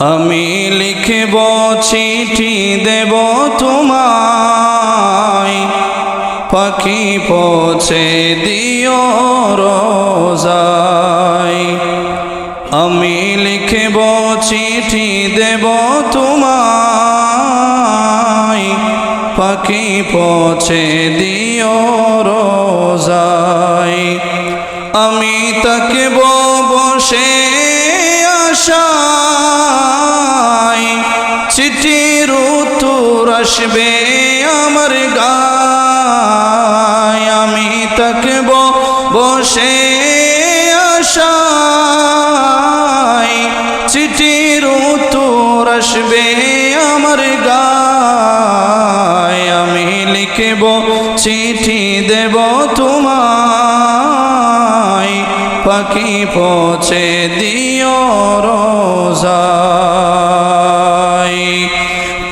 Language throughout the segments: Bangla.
আমি লিখব চিঠি দেব তোমায়, পাখি পৌঁছে দিও রোজায়। আমি লিখব চিঠি দেব তোমায়, পাখি পৌঁছে দিও রোজায়। আমি তাকব বসে আশায়, চিঠির উত্তর আসবে আমার গায়। আমি তাকব বসে আশায়, চিঠির উত্তর আসবে আমার গায়। আমি লিখব চিঠি দেব তোমায়, পাখি পৌঁছে দিও রোজায়।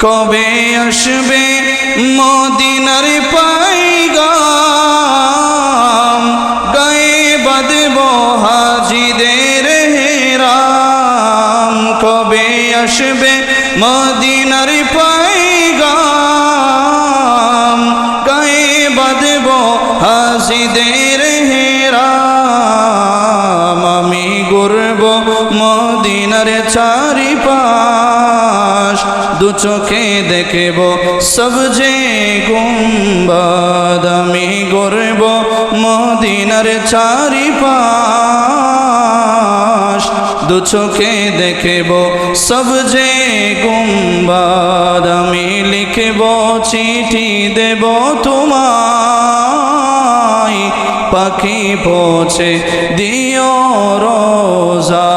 কবে আসবে মদিনার পাইগাম, গায়ে বাঁধব হাজিদের হেরাম। কবে আসবে মদিনার পাইগাম, গায়ে বাঁধব হাজিদের হেরাম। আমি ঘুরব মদিনার চারিপাশ, দু চোখে দেখব সবজে গুম্বাদ। আমি ঘুরব মদিনার চারিপাশ, দু চোখে দেখব সবজে গুম্বাদ। আমি লিখব চিঠি দেব তোমায়, পাখি পৌঁছে দিও রোজা।